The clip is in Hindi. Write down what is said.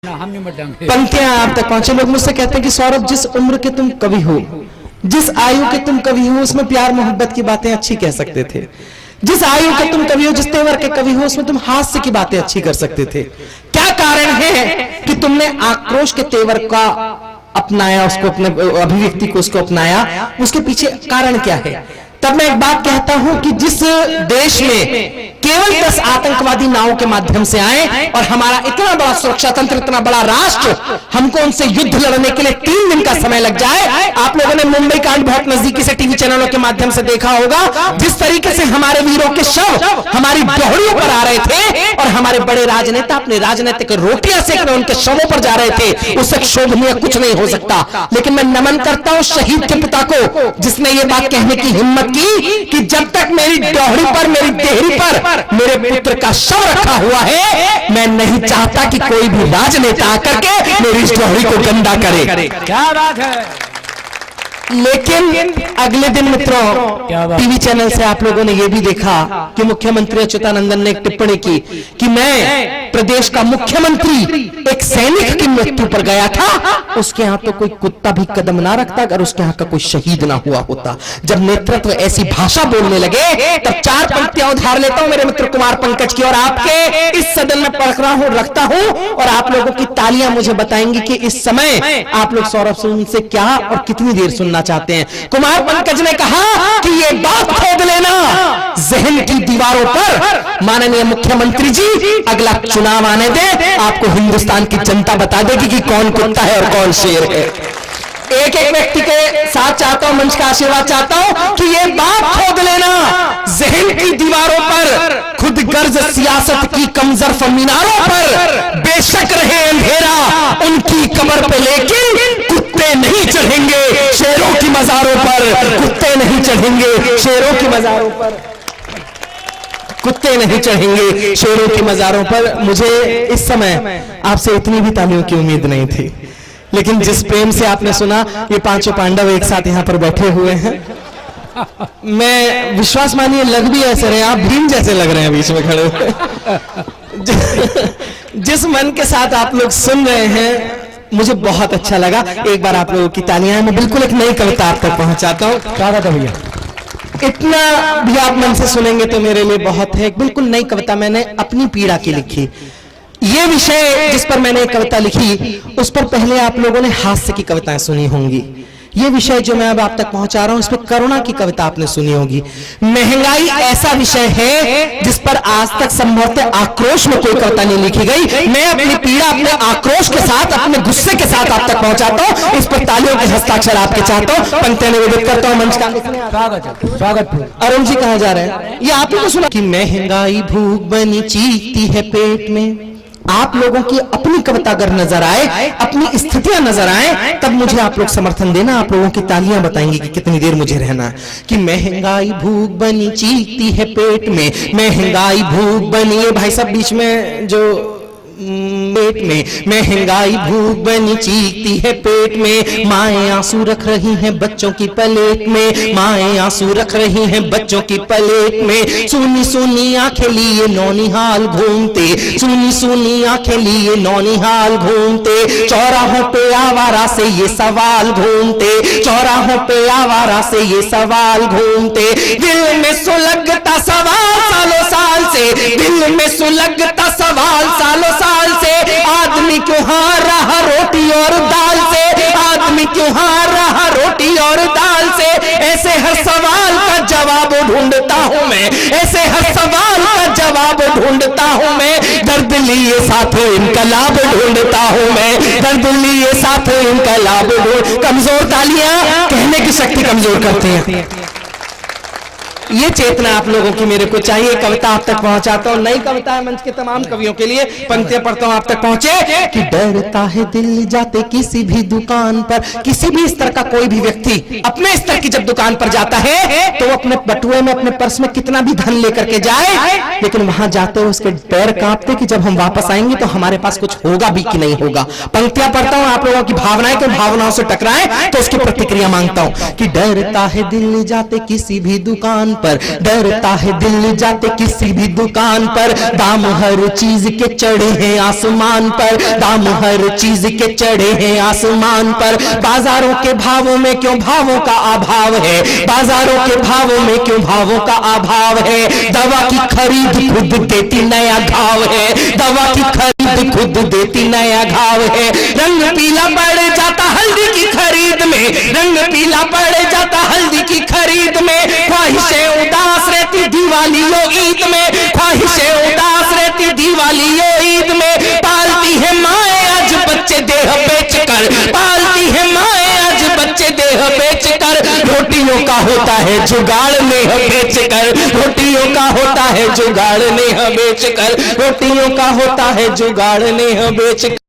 पंक्तियां आप तक पहुंचे। लोग मुझसे कहते हैं कि सौरभ, जिस उम्र के तुम कवि हो, जिस आयु के तुम कवि हो, उसमें प्यार मोहब्बत की बातें अच्छी कह सकते थे। जिस आयु के तुम कवि हो, जिस तेवर के कवि हो, उसमें तुम हास्य की बातें अच्छी कर सकते थे। क्या कारण है कि तुमने आक्रोश के तेवर का अपनाया, उसको अपने अभिव्यक्ति को उसको अपनाया? उसके पीछे कारण क्या है? तब मैं एक बात कहता हूं कि जिस देश में केवल 10 आतंकवादी नावों के माध्यम से आए और हमारा इतना बड़ा सुरक्षा तंत्र, इतना बड़ा राष्ट्र, हमको उनसे युद्ध लड़ने के लिए 3 दिन का समय लग जाए। आप लोगों ने मुंबई कांड बहुत नजदीकी से टीवी चैनलों के माध्यम से देखा होगा, जिस तरीके से हमारे वीरों के शव हमारी डोहरियों पर आ रहे थे और हमारे बड़े राजनेता अपने राजनीतिक रोटियां सेकने उनके शवों पर जा रहे थे। उससे शोभनीय कुछ नहीं हो सकता। लेकिन मैं नमन करता हूं शहीद के पिता को, जिसने ये बात कहने की हिम्मत कि जब तक मेरी डोहरी पर, मेरी देहरी पर मेरे पुत्र का शव रखा हुआ है, मैं नहीं चाहता कि कोई भी राजनेता आकर के मेरी इस डोहरी को गंदा करे। क्या बात है। लेकिन अगले दिन मित्रों, टीवी चैनल से आप लोगों ने यह भी देखा कि मुख्यमंत्री अच्युतानंदन ने एक टिप्पणी की कि मैं प्रदेश का मुख्यमंत्री एक सैनिक की मृत्यु पर गया था, उसके यहां तो कोई कुत्ता भी कदम ना रखता अगर उसके यहां का कोई शहीद ना हुआ होता। जब नेतृत्व ऐसी भाषा बोलने लगे, तब 4 पंक्तियां उधार लेता हूं मेरे मित्र कुमार पंकज की, और आपके इस सदन में पढ़ रहा हूं, रखता हूं, और आप लोगों की तालियां मुझे बताएंगी कि इस समय आप लोग सौरभ सिंह से क्या और कितनी देर सुनना चाहते हैं। कुमार पंकज ने कहा कि ये बात खोद लेना जहन की दीवारों पर, माननीय मुख्यमंत्री जी अगला चुनाव आने दे, आपको हिंदुस्तान की जनता बता देगी कि कौन कुत्ता है और कौन शेर है। एक एक व्यक्ति के साथ चाहता हूं, मंच का आशीर्वाद चाहता हूं कि ये बात खोद लेना जहन की दीवारों पर, खुद गर्ज सियासत की कमजरफ मीनारों पर, बेशक रहे अंधेरा उनकी कमर पे, लेकिन कुत्ते नहीं चढ़ेंगे शेरों की मजारों पर। कुत्ते नहीं चढ़ेंगे शेरों की मजारों पर, कुत्ते नहीं चढ़ेंगे शेरों की मजारों पर। मुझे इस समय आपसे इतनी भी तालियों की उम्मीद नहीं थी, लेकिन जिस प्रेम से आपने सुना, ये 5 पांडव एक साथ यहां पर बैठे हुए हैं। मैं विश्वास मानिए लग भी ऐसे रहे, आप भीम जैसे लग रहे हैं बीच में खड़े हुए। जिस मन के साथ आप लोग सुन रहे हैं, मुझे बहुत अच्छा लगा। एक बार आप लोगों की तालियां। मैं बिल्कुल एक नई कविता आप तक पहुंचाता हूं। क्या बात है भैया, इतना भी आप मन से सुनेंगे तो मेरे लिए बहुत है। एक बिल्कुल नई कविता मैंने अपनी पीड़ा की लिखी। ये विषय जिस पर मैंने एक कविता लिखी, उस पर पहले आप लोगों ने हास्य की कविताएं सुनी होंगी। ये विषय जो मैं अब आप तक पहुंचा रहा हूं, इस पर करुणा की कविता आपने सुनी होगी। महंगाई ऐसा विषय है जिस पर आज तक संभवतः आक्रोश में कोई कविता नहीं लिखी गई। मैं अपनी पीड़ा, अपने आक्रोश के साथ, अपने गुस्से के साथ आप तक पहुंचाता हूं। इस पर तालियों के हस्ताक्षर आपके चाहता हूं। पंक्तियां निवेदित करता हूं। मंच का स्वागत। अरुण जी कहां जा रहे हैं? ये आप ही को सुना कि महंगाई भूख बनी चीखती है पेट में। आप लोगों की अपनी कविता अगर नजर आए, अपनी स्थितियां नजर आए, तब मुझे आप लोग समर्थन देना। आप लोगों की तालियां बताएंगी कि कितनी देर मुझे रहना है। कि महंगाई भूख बनी चीखती है पेट में, महंगाई भूख बनी। ये भाई साहब बीच में जो पेट में, महंगाई भूख बनी चीखती है पेट में, माएं आंसू रख रही हैं बच्चों की प्लेट में, माएं आंसू रख रही हैं बच्चों की प्लेट में। सुनी सुनी आंखें लिए नौनिहाल घूमते, सुनी सुनी आंखें लिए नौनिहाल घूमते, चौराहों पे आवारा से ये सवाल घूमते, चौराहों पे आवारा से ये सवाल घूमते। दिल में सुलगता सवाल सालों साल से, दिल में सुलगता सवाल सालों साल से, आदमी क्यों हार रहा रोटी और दाल से, आदमी क्यों हार रहा रोटी और दाल से। ऐसे हर सवाल का जवाब ढूंढता हूं मैं, ऐसे हर सवाल का जवाब ढूंढता हूं मैं। दर्द लिए साथों इनकलाब ढूंढता हूं मैं, दर्द लिए साथों इनकलाब ढूंढ। कमजोर तालियां कहने की शक्ति कमजोर करती हैं। ये चेतना आप लोगों की मेरे को चाहिए। कविता आप तक पहुंचाता हूं। नई कविता है मंच के तमाम कवियों के लिए। पंक्तियां पढ़ता हूं आप तक पहुंचे। कि डरता है दिल जाते किसी भी दुकान पर। किसी भी स्तर का कोई भी व्यक्ति अपने स्तर की जब दुकान पर जाता है तो अपने बटुए में, अपने पर्स में कितना भी धन लेकर के जाए, लेकिन वहां जाते हुए उसके पैर कांपते कि जब हम वापस आएंगे तो हमारे पास कुछ होगा भी कि नहीं होगा। पंक्तियां पढ़ता हूं। आप लोगों की भावनाएं तो भावनाओं से टकराए तो उसकी प्रतिक्रिया मांगता हूं। कि डरता है दिल जाते किसी भी दुकान पर, डरता है दिल जाते किसी भी दुकान पर। दाम हर चीज के चढ़े हैं आसमान पर, दाम हर चीज के चढ़े हैं आसमान पर। बाजारों के भावों में क्यों भावों का अभाव है, बाजारों के भावों में क्यों भावों का अभाव है। दवा की खरीद खुद देती नया घाव है, दवा की खरीद खुद देती नया घाव है। रंग पीला पड़ जाता हल्दी की खरीद में, रंग पीला पड़ जाता हल्दी की खरीद में। ख्वाहिशें उदास रहती दिवाली यो ईद में, ख्वाहिशें उदास रहती दिवाली यो ईद में। पालती है माए आज बच्चे देह बेच कर, पालती है माए आज बच्चे देह बेच कर। रोटियों का होता है जुगाड़ नेह बेच कर, रोटियों का होता है जुगाड़ नेह बेच कर, रोटियों का होता है जुगाड़ नेह बेच कर।